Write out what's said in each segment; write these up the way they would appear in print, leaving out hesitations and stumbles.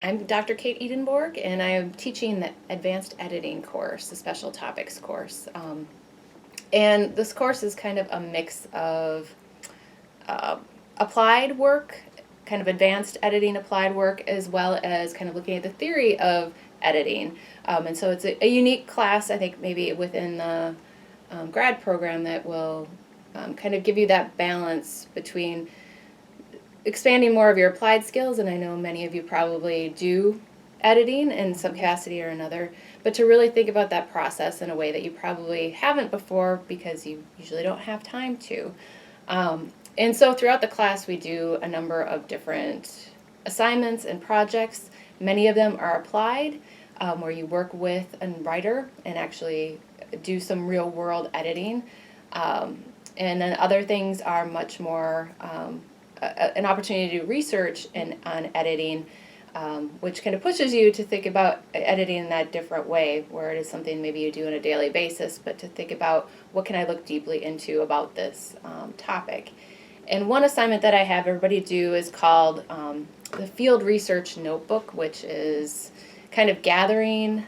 I'm Dr. Kate Edenborg, and I am teaching the advanced editing course, the special topics course. And this course is kind of a mix of uh, applied work, kind of advanced editing applied work, as well as kind of looking at the theory of editing. And so it's a unique class, I think, maybe within the grad program that will kind of give you that balance between expanding more of your applied skills, and I know many of you probably do editing in some capacity or another, but to really think about that process in a way that you probably haven't before because you usually don't have time to. And so throughout the class, we do a number of different assignments and projects. Many of them are applied, where you work with a writer and actually do some real world editing. And then other things are much more an opportunity to do research on editing, which kind of pushes you to think about editing in that different way, where it is something maybe you do on a daily basis, but to think about what can I look deeply into about this topic. And one assignment that I have everybody do is called the Field Research Notebook, which is kind of gathering.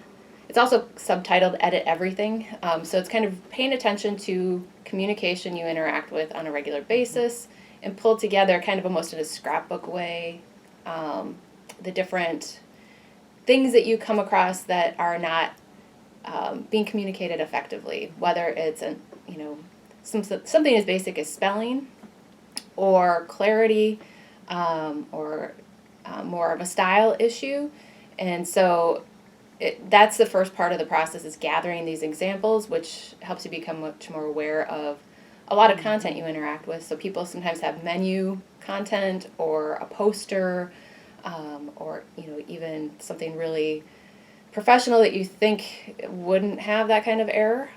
It's also subtitled Edit Everything. So it's kind of paying attention to communication you interact with on a regular basis and pull together kind of almost in a scrapbook way the different things that you come across that are not being communicated effectively, whether it's something as basic as spelling or clarity or more of a style issue. And so that's the first part of the process, is gathering these examples, which helps you become much more aware of a lot of content you interact with. So people sometimes have menu content or a poster, or even something really professional that you think wouldn't have that kind of error.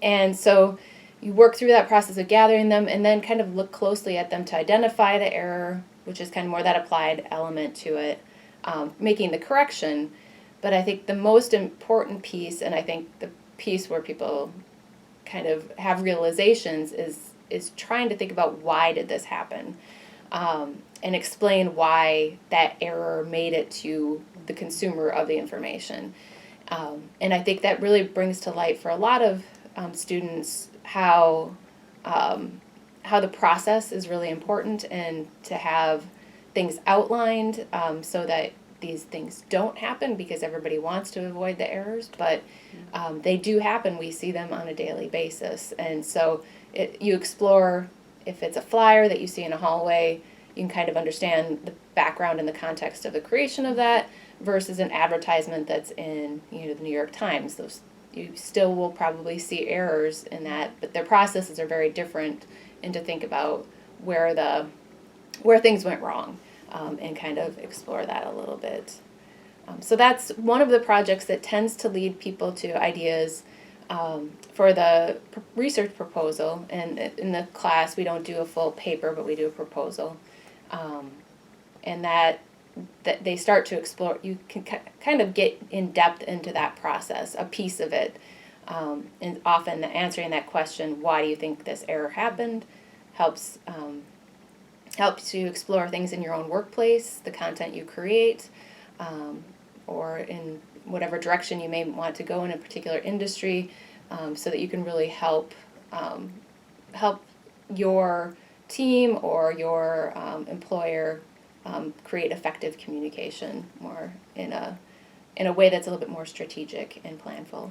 And so you work through that process of gathering them and then kind of look closely at them to identify the error, which is kind of more that applied element to it, making the correction. But I think the most important piece, and I think the piece where people kind of have realizations, is trying to think about why did this happen, and explain why that error made it to the consumer of the information. And I think that really brings to light for a lot of students how the process is really important, and to have things outlined so that these things don't happen, because everybody wants to avoid the errors, but they do happen. We see them on a daily basis. And so you explore, if it's a flyer that you see in a hallway, you can kind of understand the background and the context of the creation of that versus an advertisement that's in the New York Times. Those, you still will probably see errors in that, but their processes are very different, and to think about where things went wrong. And kind of explore that a little bit. So that's one of the projects that tends to lead people to ideas for the research proposal. And in the class, we don't do a full paper, but we do a proposal. And that they start to explore, you can kind of get in depth into that process, a piece of it. And often answering that question, why do you think this error happened, helps you explore things in your own workplace, the content you create, or in whatever direction you may want to go in a particular industry, so that you can really help your team or your employer create effective communication more in a way that's a little bit more strategic and planful.